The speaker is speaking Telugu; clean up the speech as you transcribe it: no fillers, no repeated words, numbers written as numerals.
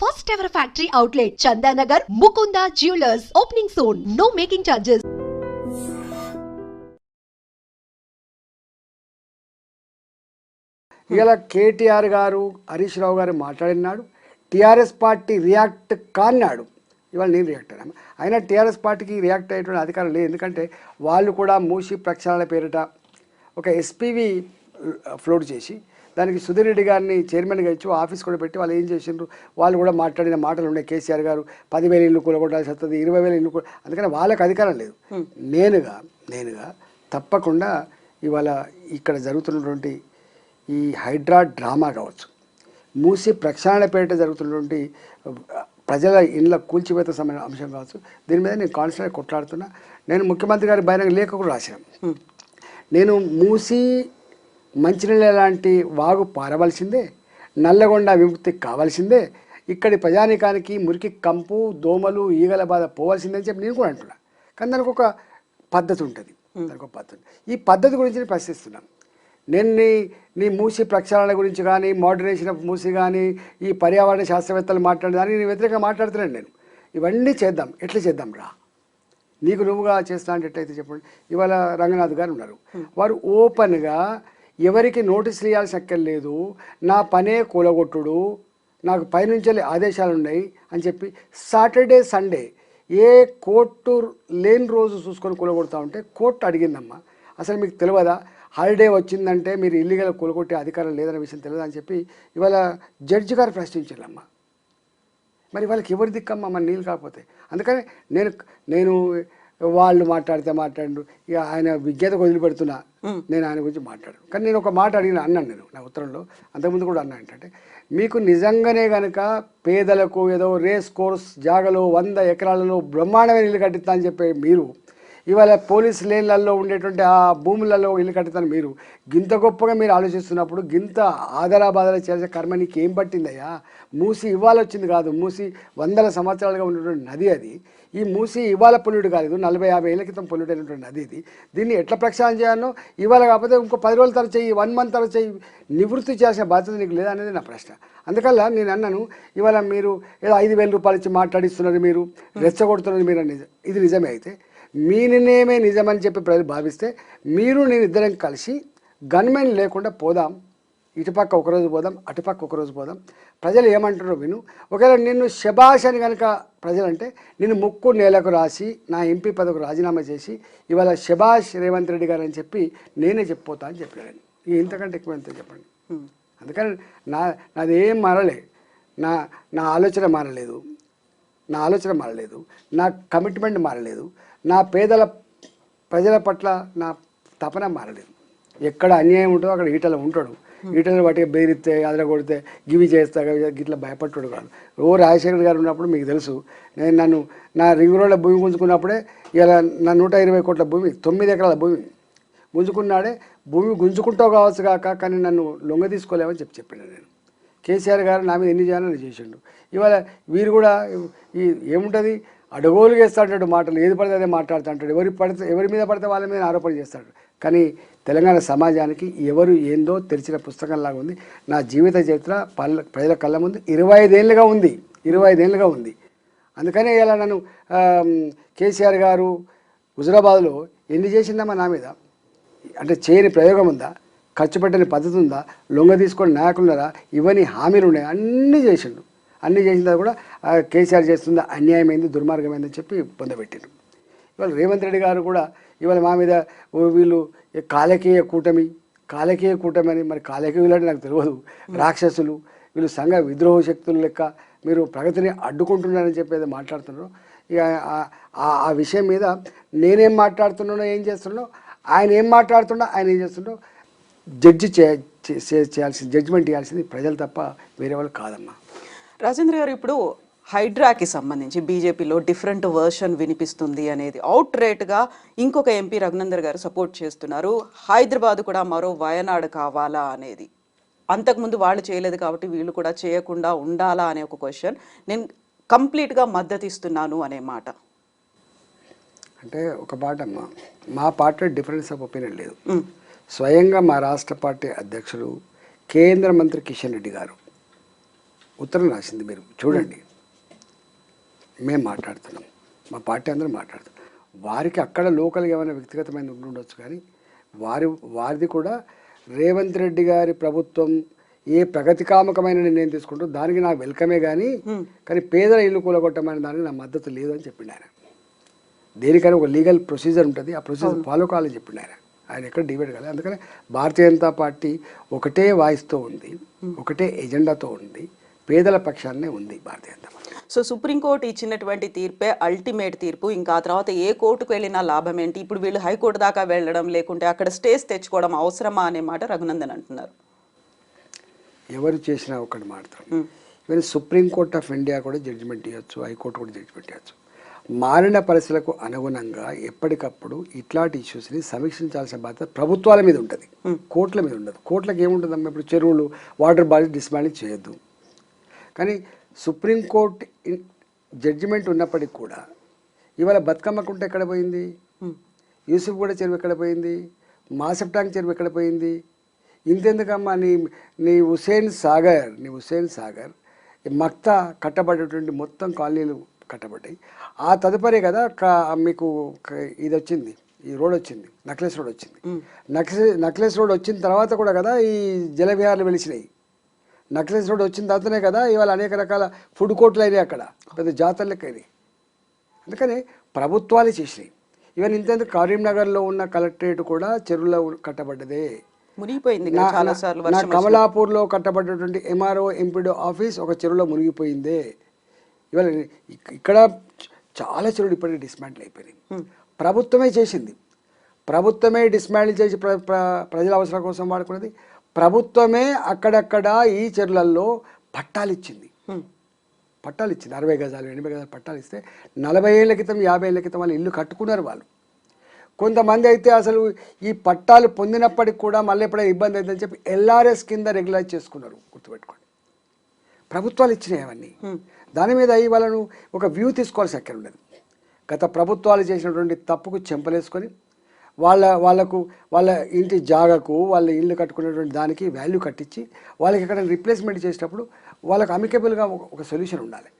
First ever factory outlet, Chandanagar, Mukunda Jewelers, opening soon. No making charges. ఇలా కేటీఆర్ గారు హరీష్ రావు గారు మాట్లాడినాడు, టీఆర్ఎస్ పార్టీ రియాక్ట్ కాన్నాడు. ఇవాళ నేను రియాక్ట్ అయ్యాను. అయినా టీఆర్ఎస్ పార్టీకి రియాక్ట్ అయ్యేటువంటి అధికారం లేదు. ఎందుకంటే వాళ్ళు కూడా మూసి ప్రక్షాళన పేరిట ఒక ఎస్పీవి ఫ్లోట్ చేసి దానికి సుధీర్ రెడ్డి గారిని చైర్మన్గా ఇచ్చి ఆఫీస్ కూడా పెట్టి వాళ్ళు ఏం చేసిండ్రు, వాళ్ళు కూడా మాట్లాడిన మాటలు ఉన్నాయి. కేసీఆర్ గారు 10,000 ఇల్లు కూలగొట్టాల్సి వస్తుంది, 20,000 ఇల్లు అందుకని వాళ్ళకి అధికారం లేదు. నేనుగా తప్పకుండా ఇవాళ ఇక్కడ జరుగుతున్నటువంటి ఈ హైడ్రా డ్రామా కావచ్చు, మూసి ప్రక్షాళన పేరిట జరుగుతున్నటువంటి ప్రజల ఇళ్ళ కూల్చివేత సంబంధించిన అంశం కావచ్చు, దీని మీద నేను కాన్స్టెంట్గా కొట్లాడుతున్నా. నేను ముఖ్యమంత్రి గారి బహిరంగ లేఖ కూడా రాశాను. నేను మూసి మంచినీళ్ళ లాంటి వాగు పారవలసిందే, నల్లగొండ విముక్తి కావాల్సిందే, ఇక్కడి ప్రజానికానికి మురికి కంపు దోమలు ఈగల బాధ పోవాల్సిందే అని చెప్పి నేను కూడా అంటున్నా. కానీ దానికి ఒక పద్ధతి ఉంటుంది, ఈ పద్ధతి గురించి నేను ప్రశ్నిస్తున్నాను. నేను నీ మూసి ప్రక్షాళన గురించి కానీ, మోడరేషన్ ఆఫ్ మూసి కానీ, ఈ పర్యావరణ శాస్త్రవేత్తలు మాట్లాడేదాన్ని నేను వ్యతిరేకంగా మాట్లాడుతున్నాను. నేను ఇవన్నీ చేద్దాం, ఎట్లా చేద్దాం రా, నీకు నువ్వుగా చేస్తా అంటే ఎట్లయితే చెప్పండి. ఇవాళ రంగనాథ్ గారు ఉన్నారు, వారు ఓపెన్గా ఎవరికి నోటీసులు ఇవ్వాల్సిన అక్కర్లేదు, నా పనే కూలగొట్టుడు, నాకు పైనుంచి ఆదేశాలు ఉన్నాయి అని చెప్పి సాటర్డే సండే ఏ కోర్టు లేని రోజు చూసుకొని కూలగొడతా ఉంటే కోర్టు అడిగిందమ్మా, అసలు మీకు తెలియదా హాలిడే వచ్చిందంటే మీరు ఇల్లీగల్ కూలగొట్టే అధికారం లేదనే విషయం తెలియదు అని చెప్పి ఇవాళ జడ్జి గారు ప్రశ్నించారమ్మా. మరి వాళ్ళకి ఎవరి దిక్కమ్మా మన నీళ్ళు కాకపోతే. అందుకని నేను వాళ్ళు మాట్లాడు ఇక ఆయన విజ్ఞతకు వదిలిపెడుతున్నా, నేను ఆయన గురించి మాట్లాడు. కానీ నేను ఒక మాట అన్నాను నేను నా ఉత్తరంలో, అంతకుముందు కూడా అన్నా ఏంటంటే, మీకు నిజంగానే కనుక పేదలకు ఏదో రేస్ కోర్స్ జాగలో 100 ఎకరాలలో బ్రహ్మాండమైన ఇల్లు కట్టిస్తా అని చెప్పే మీరు ఇవాళ పోలీస్ లేన్లలో ఉండేటువంటి ఆ భూములలో ఇల్లు కట్టుతాను మీరు గింత గొప్పగా మీరు ఆలోచిస్తున్నప్పుడు గింత ఆదరాబాదర చేసే కర్మ నీకు ఏం పట్టిందయ్యా? మూసి ఇవాళ వచ్చింది కాదు, మూసి 100 సంవత్సరాలుగా ఉన్నటువంటి నది అది. ఈ మూసి ఇవాళ పొల్యూట్ కాలేదు, 40-50 ఏళ్ళ క్రితం పొల్యూట్ అయినటువంటి నది ఇది. దీన్ని ఎట్లా ప్రక్షాళన చేయాలో ఇవాళ కాకపోతే ఇంకో 10 రోజుల తర్వాత చెయ్యి, 1 మంత్ తర్వాత చెయ్యి, నివృత్తి చేయాల్సిన బాధ్యత నీకు లేదా అనేది నా ప్రశ్న. అందుకల్లా నేను అన్నాను, ఇవాళ మీరు ఏదో 5,000 రూపాయలు ఇచ్చి మాట్లాడిస్తున్నారు, మీరు రెచ్చగొడుతున్నారు మీరు అనేది ఇది నిజమే అయితే మీ నిర్ణయమే నిజమని చెప్పి ప్రజలు భావిస్తే మీరు నేను ఇద్దరం కలిసి గన్మెన్ లేకుండా పోదాం, ఇటుపక్క ఒకరోజు పోదాం, అటుపక్క ఒకరోజు పోదాం, ప్రజలు ఏమంటారో విను. ఒకవేళ నిన్ను శబాష్ అని కనుక ప్రజలంటే నిన్ను ముక్కు నేలకు రాసి నా ఎంపీ పదవికి రాజీనామా చేసి ఇవాళ శబాష్ రేవంత్ రెడ్డి గారు అని చెప్పి నేనే చెప్పిపోతా అని చెప్పాను. ఇంతకంటే ఎక్కువ ఎంత చెప్పండి. అందుకని నాదేం మారలే, నా ఆలోచన మారలేదు, నా కమిట్మెంట్ మారలేదు, నా ప్రజల పట్ల నా తపన మారలేదు. ఎక్కడ అన్యాయం ఉంటుందో అక్కడ ఈటలు ఉంటాడు, ఈటలు వాటికి బెదిరిస్తే అదర కొడితే గివి చేస్తా గిట్లా భయపట్టుడు కాదు. రాజశేఖర్ గారు ఉన్నప్పుడు మీకు తెలుసు, నేను నా రింగ్ రోడ్ల భూమి గుంజుకున్నప్పుడే ఇలా నా 120 కోట్ల భూమి 9 ఎకరాల భూమి గుంజుకున్నాడే, భూమి గుంజుకుంటావు కావచ్చు కాక కానీ నన్ను లొంగ తీసుకోలేమని చెప్పాను నేను. కేసీఆర్ గారు నా మీద ఎన్ని చేయాలని చేసిండు. ఇవాళ వీరు కూడా ఏముంటుంది, అడగోలుగా వేస్తాడు మాటలు, ఏది పడితే అదే మాట్లాడుతుంటాడు, ఎవరి మీద పడితే వాళ్ళ మీద ఆరోపణ చేస్తాడు. కానీ తెలంగాణ సమాజానికి ఎవరు ఏందో తెరిచిన పుస్తకంలాగా ఉంది. నా జీవిత చరిత్ర ప్రజల కళ్ళ ముందు 25 ఏళ్ళుగా ఉంది. అందుకనే ఇలా నన్ను కేసీఆర్ గారు హుజురాబాద్లో ఎన్ని చేసిందమ్మా నా మీద, అంటే చేయని ప్రయోగం ఉందా, ఖర్చు పెట్టని పద్ధతి ఉందా, లొంగ తీసుకొని నాయకులున్నారా, ఇవన్నీ హామీలు ఉన్నాయి, అన్నీ చేసిండు. అన్నీ చేసిన కూడా కేసీఆర్ చేస్తుందా అన్యాయమైంది, దుర్మార్గమైందని చెప్పి పొందబెట్టిండు. ఇవాళ రేవంత్ రెడ్డి గారు కూడా ఇవాళ మా మీద వీళ్ళు కాలకీయ కూటమి అని, మరి కాలకీయులు అంటే నాకు తెలియదు, రాక్షసులు వీళ్ళు, సంఘ విద్రోహ శక్తులు లెక్క మీరు ప్రగతిని అడ్డుకుంటున్నారని చెప్పి మాట్లాడుతున్నారు. ఇక ఆ విషయం మీద నేనేం మాట్లాడుతున్నానో ఏం చేస్తున్నానో, ఆయన ఏం మాట్లాడుతున్నా ఆయన ఏం చేస్తున్నాడో జడ్జిమెంట్ చేయాల్సింది ప్రజలు తప్ప వేరే వాళ్ళు కాదమ్మా. రాజేంద్ర గారు, ఇప్పుడు హైడ్రాకి సంబంధించి బీజేపీలో డిఫరెంట్ వర్షన్ వినిపిస్తుంది అనేది అవుట్ రేట్గా ఇంకొక ఎంపీ రఘునందర్ గారు సపోర్ట్ చేస్తున్నారు. హైదరాబాద్ కూడా మరో వయనాడు కావాలా అనేది, అంతకుముందు వాళ్ళు చేయలేదు కాబట్టి వీళ్ళు కూడా చేయకుండా ఉండాలా అనే ఒక క్వశ్చన్. నేను కంప్లీట్గా మద్దతు ఇస్తున్నాను అనే మాట. అంటే ఒక మాట అమ్మా, మా పార్టీ డిఫరెన్స్ ఆఫ్ ఒపీనియన్ లేదు. స్వయంగా మా రాష్ట్ర పార్టీ అధ్యక్షుడు కేంద్ర మంత్రి కిషన్ రెడ్డి గారు ఉత్తరం రాసింది, మీరు చూడండి. మేము మాట్లాడుతున్నాం, మా పార్టీ అందరూ మాట్లాడుతున్నాం. వారికి అక్కడ లోకల్గా ఏమైనా వ్యక్తిగతమైన ఉండొచ్చు, కానీ వారిది కూడా రేవంత్ రెడ్డి గారి ప్రభుత్వం ఏ ప్రగతికామకమైన నిర్ణయం తీసుకుంటూ దానికి నాకు వెల్కమే, కానీ పేదల ఇల్లు కూలగొట్టమని దానికి నా మద్దతు లేదు అని చెప్పిండు ఆయన. దేనికైనా ఒక లీగల్ ప్రొసీజర్ ఉంటుంది, ఆ ప్రొసీజర్ ఫాలో కావాలని చెప్పిండు ఆయన ఎక్కడ డిబేట్ కాలేదు. అందుకని భారతీయ జనతా పార్టీ ఒకటే వాయిస్తో ఉంది, ఒకటే ఎజెండాతో ఉంది, పేదల పక్షాన్నే ఉంది Bharatiya Janata party. So supreme court ఇచ్చినటువంటి తీర్పే అల్టిమేట్ తీర్పు, ఇంకా ఆ తర్వాత ఏ కోర్టుకు వెళ్ళినా లాభం ఏంటి? ఇప్పుడు వీళ్ళు హైకోర్టు దాకా వెళ్ళడం, లేకుంటే అక్కడ స్టేస్ తెచ్చుకోవడం అవసరమా అనే మాట రఘునందన్ అంటున్నారు. ఎవరు చేసినా ఒకటి మాట్లాడతారు. ఈవెన్ సుప్రీంకోర్ట్ ఆఫ్ ఇండియా కూడా జడ్జిమెంట్ ఇవ్వచ్చు, హైకోర్టు కూడా జడ్జిమెంట్ ఇవ్వచ్చు. మారిన పరిస్థితులకు అనుగుణంగా ఎప్పటికప్పుడు ఇట్లాంటి ఇష్యూస్ని సమీక్షించాల్సిన బాధ్యత ప్రభుత్వాల మీద ఉంటుంది, కోర్టుల మీద ఉండదు. కోర్టులకు ఏముంటుందమ్మా, ఇప్పుడు చెరువులు, వాటర్ బాడీ డిస్మాండింగ్ చేయొద్దు. కానీ సుప్రీంకోర్టు జడ్జిమెంట్ ఉన్నప్పటికి కూడా ఇవాళ బతుకమ్మకుంట ఎక్కడ పోయింది, యూసుఫ్ కూడా చెరువు ఎక్కడ పోయింది, మాసప్ ట్యాంక్ చెరువు ఎక్కడ పోయింది? ఇంతెందుకమ్మా, నీ హుస్సేన్ సాగర్ మక్తా కట్టబడేటువంటి మొత్తం కాలనీలు కట్టబడ్డాయి. ఆ తదుపరి కదా మీకు ఇది వచ్చింది, ఈ రోడ్ వచ్చింది, నక్లెస్ రోడ్ వచ్చింది. నక్లెస్ రోడ్ వచ్చిన తర్వాత కూడా కదా ఈ జలవిహారాలు వెలిసినాయి. నక్లెస్ రోడ్ వచ్చిన తర్వాతనే కదా ఇవాళ అనేక రకాల ఫుడ్ కోర్టులు అయినాయి, అక్కడ పెద్ద జాతరలకు అయినాయి. అందుకని ప్రభుత్వాలు చేసినాయి. ఈవెన్ ఇంతెందుకు కరీంనగర్లో ఉన్న కలెక్టరేట్ కూడా చెరువులో కట్టబడ్డదే, మునిగిపోయింది. నా కమలాపూర్లో కట్టబడ్డటువంటి ఎంఆర్ఓ ఎంపీడో ఆఫీస్ ఒక చెరువులో మునిగిపోయిందే. ఇవాళ ఇక్కడ చాలా చెరువులు ఇప్పటికీ డిస్మాంటిల్ అయిపోయినాయి. ప్రభుత్వమే చేసింది, ప్రభుత్వమే డిస్మాంటిల్ చేసి ప్రజల అవసరం కోసం వాడుకున్నది. ప్రభుత్వమే అక్కడక్కడ ఈ చెరువులలో పట్టాలు ఇచ్చింది, 60 గజాలు 80 గజాలు పట్టాలు ఇస్తే 40 ఏళ్ల క్రితం 50 ఏళ్ల క్రితం వాళ్ళు ఇల్లు కట్టుకున్నారు వాళ్ళు. కొంతమంది అయితే అసలు ఈ పట్టాలు పొందినప్పటికి కూడా మళ్ళీ ఎప్పుడైనా ఇబ్బంది అవుతుందని చెప్పి ఎల్ఆర్ఎస్ కింద రెగ్యులైజ్ చేసుకున్నారు. గుర్తుపెట్టుకోండి, ప్రభుత్వాలు ఇచ్చినాయి అవన్నీ. దాని మీద వాళ్ళను ఒక వ్యూ తీసుకోవాల్సి అక్కడ ఉండదు. గత ప్రభుత్వాలు చేసినటువంటి తప్పుకు చెంపలేసుకొని వాళ్ళ ఇంటి జాగకు, వాళ్ళ ఇల్లు కట్టుకునేటువంటి దానికి వాల్యూ కట్టించి వాళ్ళకి ఎక్కడ రిప్లేస్మెంట్ చేసేటప్పుడు వాళ్ళకి అమికబుల్గా ఒక సొల్యూషన్ ఉండాలి.